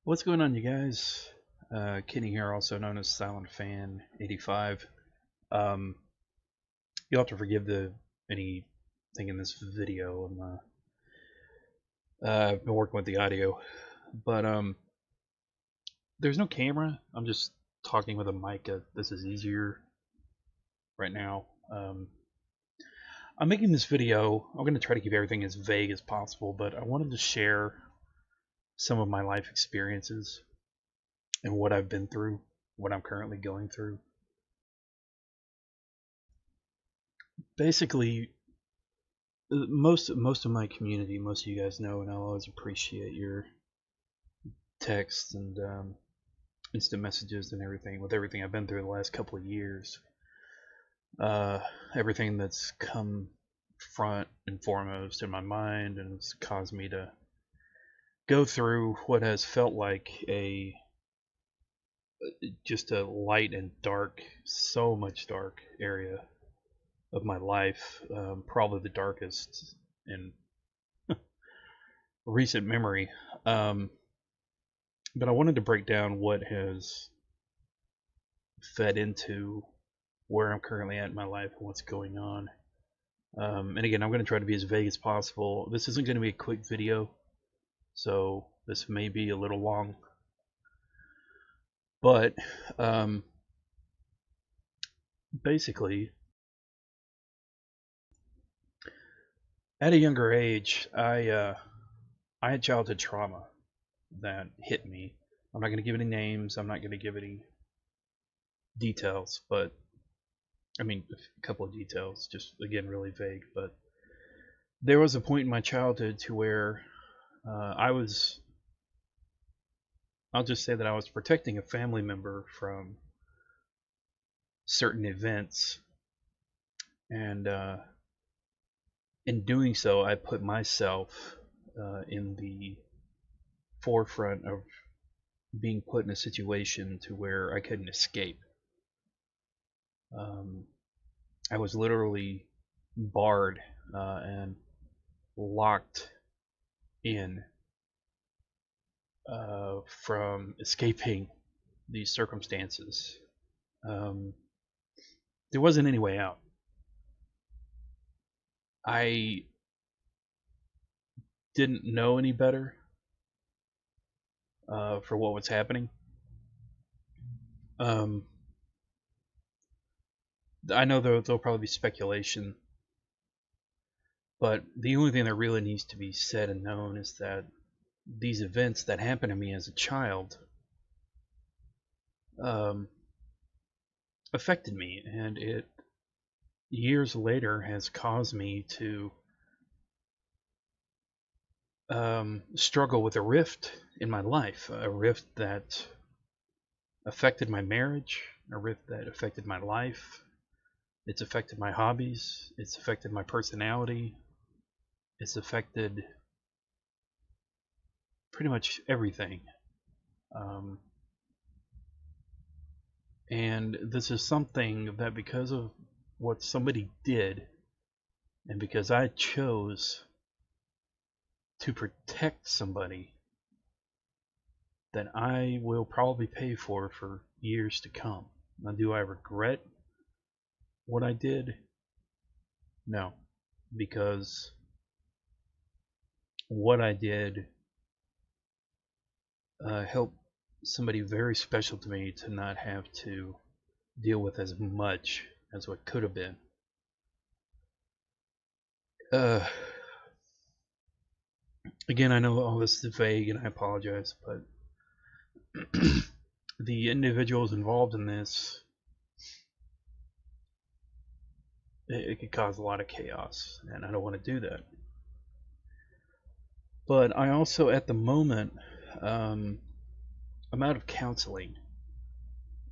What's going on, you guys? Kenny here, also known as Silent Fan 85. Um, you'll have to forgive anything in this video. I've been working with the audio, but there's no camera. I'm just talking with a mic. This is easier right now. I'm making this video. I'm going to try to keep everything as vague as possible, but I wanted to share some of my life experiences and what I've been through, what I'm currently going through. Basically, most of my community, most of you guys know, and I'll always appreciate your texts and instant messages and everything. With everything I've been through the last couple of years, everything that's come front and foremost in my mind, and it's caused me to go through what has felt like just a light and dark, so much dark area of my life, probably the darkest in recent memory. But I wanted to break down what has fed into where I'm currently at in my life and what's going on. And again, I'm going to try to be as vague as possible. This isn't going to be a quick video, so this may be a little long. But basically, at a younger age, I had childhood trauma that hit me. I'm not going to give any names. I'm not going to give any details, but I mean, a couple of details, just again, really vague. But there was a point in my childhood to where I'll just say that I was protecting a family member from certain events, and in doing so, I put myself in the forefront of being put in a situation to where I couldn't escape. I was literally barred and locked in from escaping these circumstances. There wasn't any way out. I didn't know any better for what was happening. I know there'll probably be speculation, but the only thing that really needs to be said and known is that these events that happened to me as a child affected me, and it years later has caused me to struggle with a rift in my life, a rift that affected my marriage, a rift that affected my life. It's affected my hobbies, it's affected my personality, it's affected pretty much everything. And this is something that, because of what somebody did, and because I chose to protect somebody, that I will probably pay for years to come. Now, do I regret what I did? No, because what I did helped somebody very special to me to not have to deal with as much as what could have been. Again, I know all this is vague and I apologize, but the individuals involved in this, it could cause a lot of chaos, and I don't want to do that. But I also, at the moment, I'm out of counseling,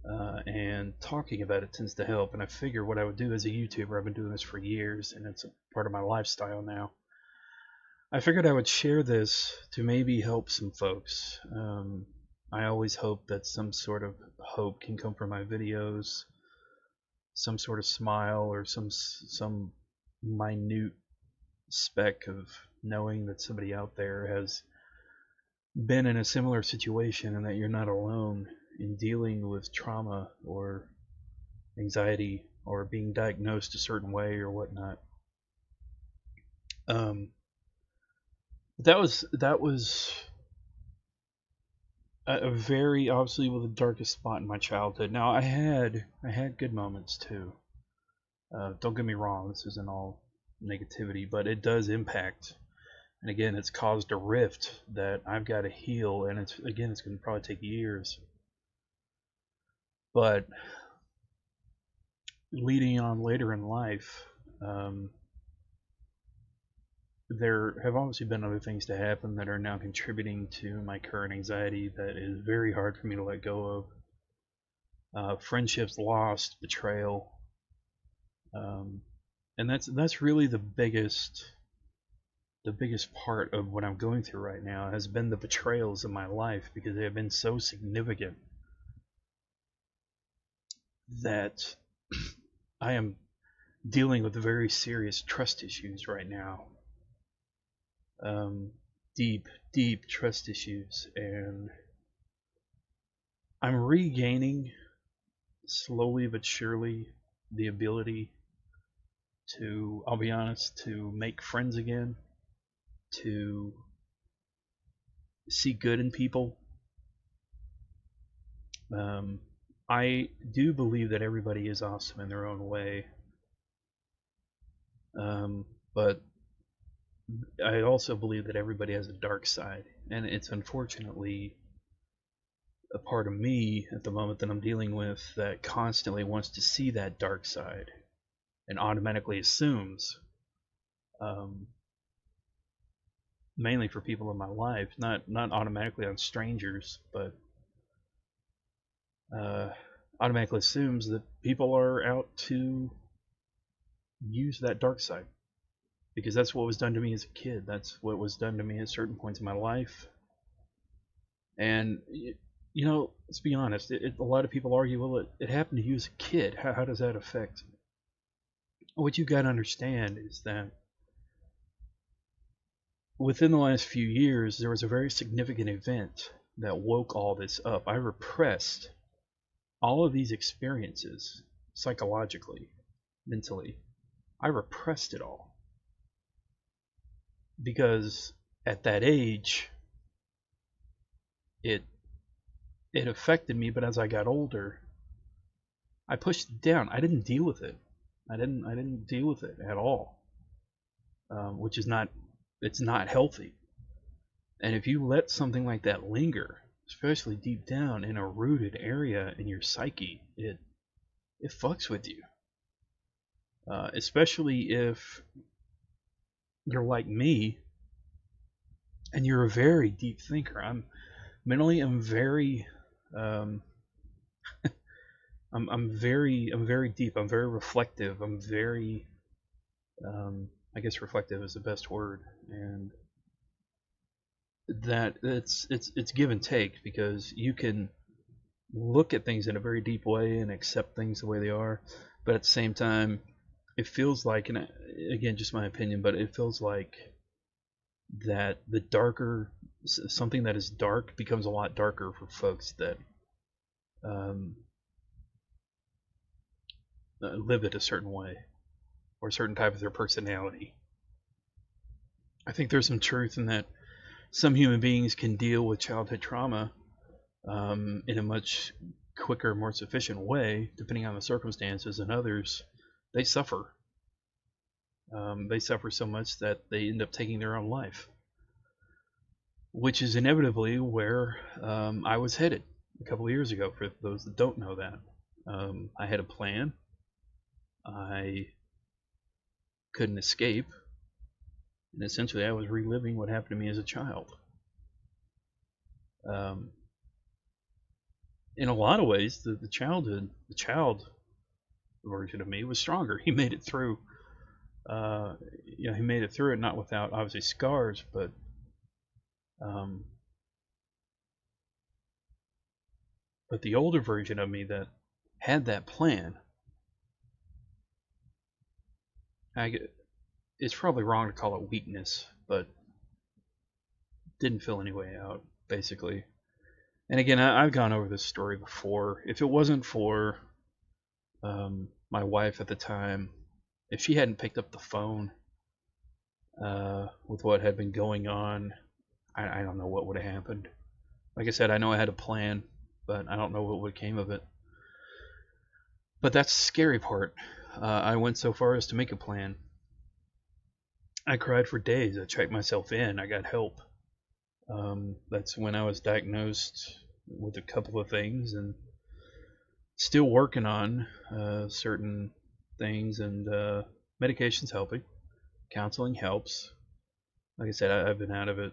and talking about it tends to help. And I figure what I would do as a YouTuber, I've been doing this for years, and it's a part of my lifestyle now. I figured I would share this to maybe help some folks. I always hope that some sort of hope can come from my videos, some sort of smile, or some minute speck of knowing that somebody out there has been in a similar situation and that you're not alone in dealing with trauma or anxiety or being diagnosed a certain way or whatnot. That was a very obviously the darkest spot in my childhood. Now I had good moments too. Don't get me wrong, this isn't all negativity, but it does impact. And again, it's caused a rift that I've got to heal, and it's going to probably take years. But leading on later in life, there have obviously been other things to happen that are now contributing to my current anxiety that is very hard for me to let go of. Friendships lost, betrayal, and that's really the biggest part of what I'm going through right now has been the betrayals of my life, because they have been so significant that I am dealing with very serious trust issues right now. Deep trust issues, and I'm regaining slowly but surely the ability to, I'll be honest, to make friends again, to see good in people. I do believe that everybody is awesome in their own way, but I also believe that everybody has a dark side, and it's unfortunately a part of me at the moment that I'm dealing with that constantly wants to see that dark side and automatically assumes, mainly for people in my life, not automatically on strangers, but automatically assumes that people are out to use that dark side, because that's what was done to me as a kid. That's what was done to me at certain points in my life. And let's be honest. A lot of people argue, well, it happened to you as a kid. How does that affect? What you got to understand is that within the last few years, there was a very significant event that woke all this up. I repressed all of these experiences psychologically, mentally. I repressed it all because at that age, it affected me. But as I got older, I pushed it down. I didn't deal with it. I didn't deal with it at all, which is not, it's not healthy. And if you let something like that linger, especially deep down in a rooted area in your psyche, it fucks with you. Especially if you're like me and you're a very deep thinker. I'm very I'm very deep. I'm very reflective. I'm very I guess reflective is the best word, and that it's give and take, because you can look at things in a very deep way and accept things the way they are, but at the same time, it feels like, and again, just my opinion, but it feels like that the darker something that is dark becomes a lot darker for folks that live it a certain way or a certain type of their personality. I think there's some truth in that. Some human beings can deal with childhood trauma in a much quicker, more sufficient way, depending on the circumstances, and others, they suffer. They suffer so much that they end up taking their own life, which is inevitably where I was headed a couple of years ago, for those that don't know that. I had a plan. I couldn't escape, and essentially I was reliving what happened to me as a child. In a lot of ways, the child version of me was stronger. He made it through. He made it through it, not without obviously scars, but the older version of me that had that plan, it's probably wrong to call it weakness, but didn't fill any way out. basically. And again, I've gone over this story before. If it wasn't for my wife at the time, if she hadn't picked up the phone with what had been going on, I don't know what would have happened. Like I said, I know I had a plan, but I don't know what would have came of it. But that's the scary part. I went so far as to make a plan. I cried for days. I checked myself in. I got help. That's when I was diagnosed with a couple of things, and still working on certain things, and medication's helping. Counseling helps. Like I said, I've been out of it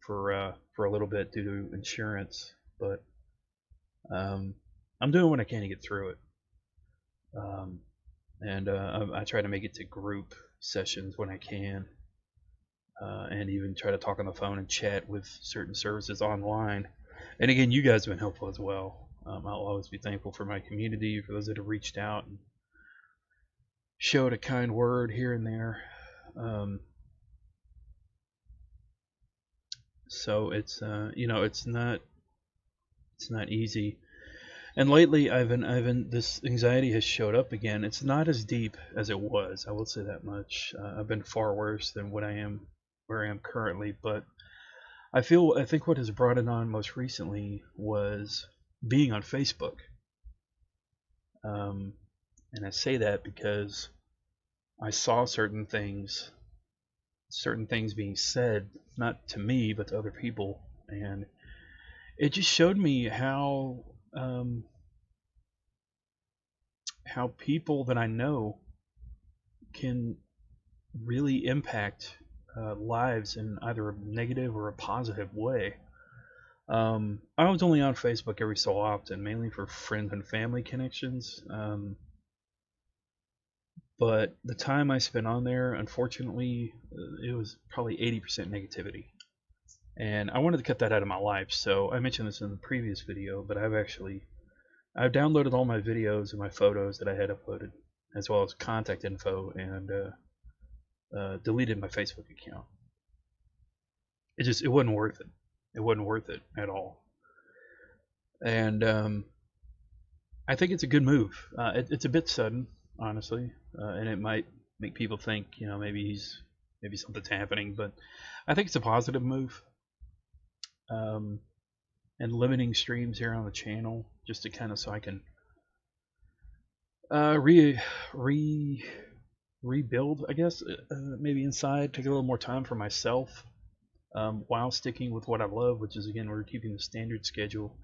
for a little bit due to insurance, but I'm doing what I can to get through it. And I try to make it to group sessions when I can, and even try to talk on the phone and chat with certain services online. And again, you guys have been helpful as well. I'll always be thankful for my community, for those that have reached out and showed a kind word here and there. So it's it's not easy. And lately, this anxiety has showed up again. It's not as deep as it was. I will say that much. I've been far worse than where I am currently. But I think what has brought it on most recently was being on Facebook. And I say that because I saw certain things being said, not to me, but to other people, and it just showed me how people that I know can really impact lives in either a negative or a positive way. I was only on Facebook every so often, mainly for friends and family connections. But the time I spent on there, unfortunately, it was probably 80% negativity. And I wanted to cut that out of my life, so I mentioned this in the previous video, but I've downloaded all my videos and my photos that I had uploaded, as well as contact info, and deleted my Facebook account. It wasn't worth it. It wasn't worth it at all. And I think it's a good move. It's a bit sudden, honestly, and it might make people think, maybe something's happening, but I think it's a positive move. And limiting streams here on the channel just to kind of so I can rebuild, I guess, maybe inside, take a little more time for myself, while sticking with what I love, which is, again, we're keeping the standard schedule,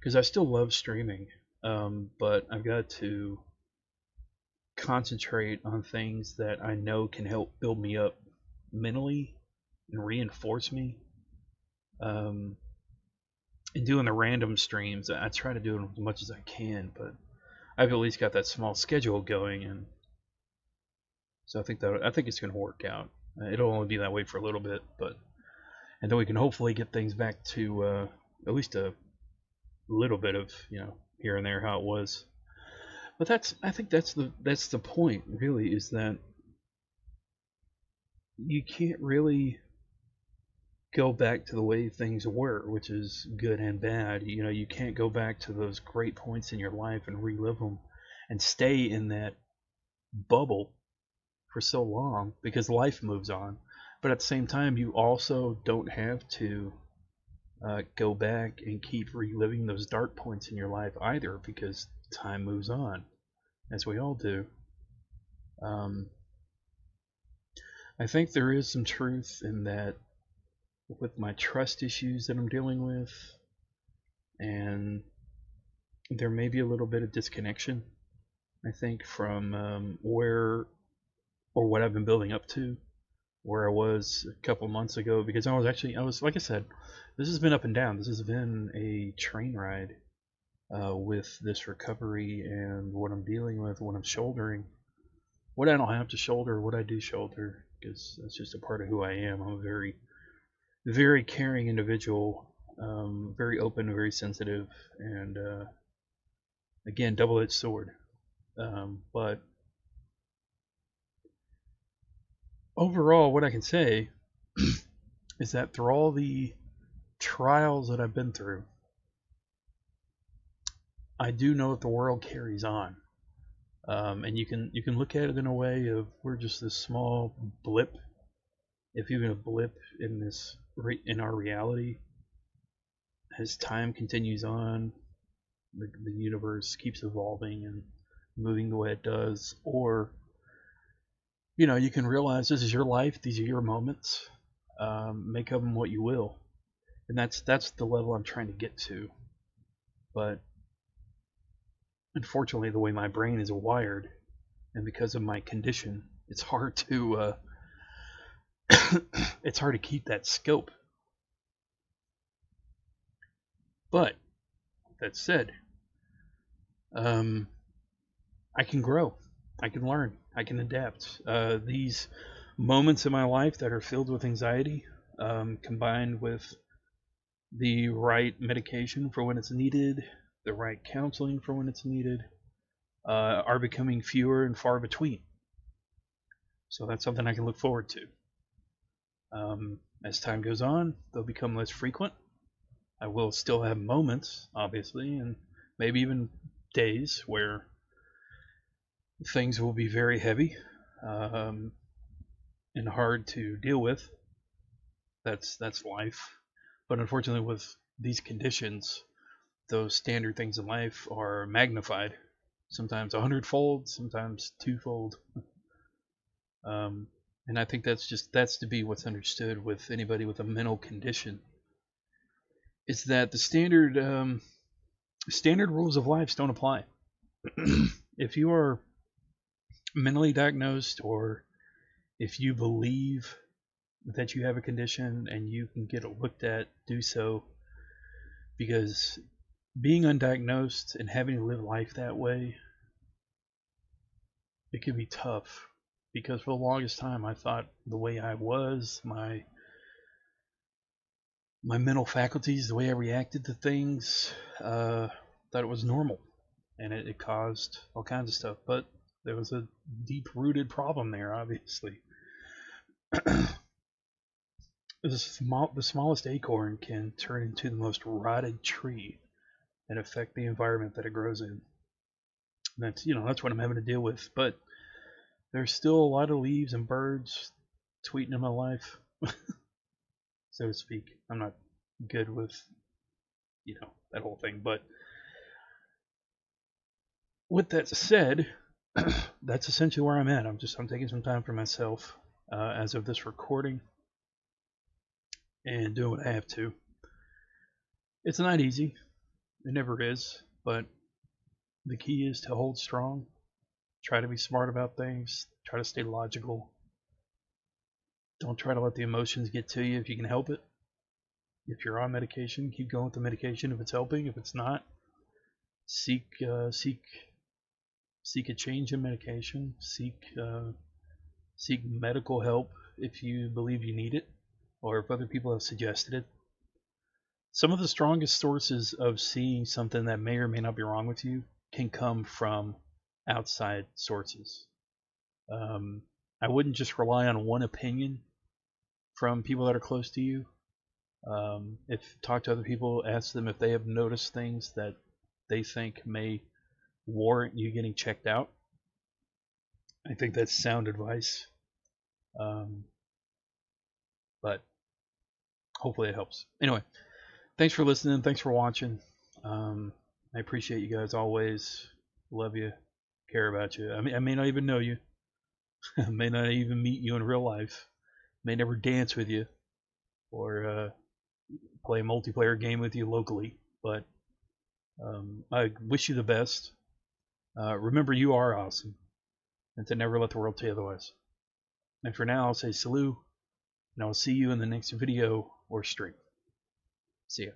because I still love streaming, but I've got to concentrate on things that I know can help build me up mentally and reinforce me. And doing the random streams, I try to do it as much as I can, but I've at least got that small schedule going, and so I think it's going to work out. It'll only be that way for a little bit, and then we can hopefully get things back to at least a little bit of here and there how it was. But I think that's the point, really, is that you can't really go back to the way things were, which is good and bad. You can't go back to those great points in your life and relive them and stay in that bubble for so long, because life moves on. But at the same time, you also don't have to go back and keep reliving those dark points in your life either, because time moves on, as we all do. I think there is some truth in that with my trust issues that I'm dealing with, and there may be a little bit of disconnection, I think, from what I've been building up to, where I was a couple months ago, because I was like I said, this has been up and down. This has been a train ride with this recovery and what I'm dealing with, what I'm shouldering, what I don't have to shoulder, what I do shoulder, because that's just a part of who I am. I'm a very, very caring individual, very open, very sensitive, and again, double-edged sword. But overall, what I can say is that through all the trials that I've been through, I do know that the world carries on. And you can look at it in a way of we're just this small blip, if even a blip in our reality. As time continues on, the universe keeps evolving and moving the way it does. Or you can realize this is your life, these are your moments. Make of them what you will, and that's the level I'm trying to get to. But unfortunately, the way my brain is wired, and because of my condition, it's hard to it's hard to keep that scope. But that said, I can grow, I can learn, I can adapt. These moments in my life that are filled with anxiety, combined with the right medication for when it's needed, the right counseling for when it's needed, are becoming fewer and far between. So that's something I can look forward to. As time goes on, they'll become less frequent. I will still have moments, obviously, and maybe even days where things will be very heavy and hard to deal with. That's life. But unfortunately, with these conditions, those standard things in life are magnified, sometimes 100-fold, sometimes 2-fold. And I think that's to be what's understood with anybody with a mental condition. Is that the standard rules of life don't apply. If you are mentally diagnosed, or if you believe that you have a condition and you can get it looked at, do so. Because being undiagnosed and having to live life that way, it can be tough. Because for the longest time, I thought the way I was, my mental faculties, the way I reacted to things, thought it was normal, and it caused all kinds of stuff. But there was a deep-rooted problem there, obviously. The smallest acorn can turn into the most rotted tree and affect the environment that it grows in. And that's what I'm having to deal with. But there's still a lot of leaves and birds tweeting in my life, so to speak. I'm not good with that whole thing. But with that said, that's essentially where I'm at. I'm taking some time for myself as of this recording, and doing what I have to. It's not easy. It never is. But the key is to hold strong. Try to be smart about things. Try to stay logical. Don't try to let the emotions get to you if you can help it. If you're on medication, keep going with the medication if it's helping. If it's not, seek a change in medication. Seek medical help if you believe you need it, or if other people have suggested it. Some of the strongest sources of seeing something that may or may not be wrong with you can come from outside sources. I wouldn't just rely on one opinion from people that are close to you. If talk to other people, ask them if they have noticed things that they think may warrant you getting checked out. I think that's sound advice. But hopefully it helps. Anyway, thanks for listening. Thanks for watching. I appreciate you guys always. Love you. Care about you. I may not even know you. I may not even meet you in real life. May never dance with you, or play a multiplayer game with you locally. But I wish you the best. Remember, you are awesome, and to never let the world tell you otherwise. And for now, I'll say salut, and I'll see you in the next video or stream. See ya.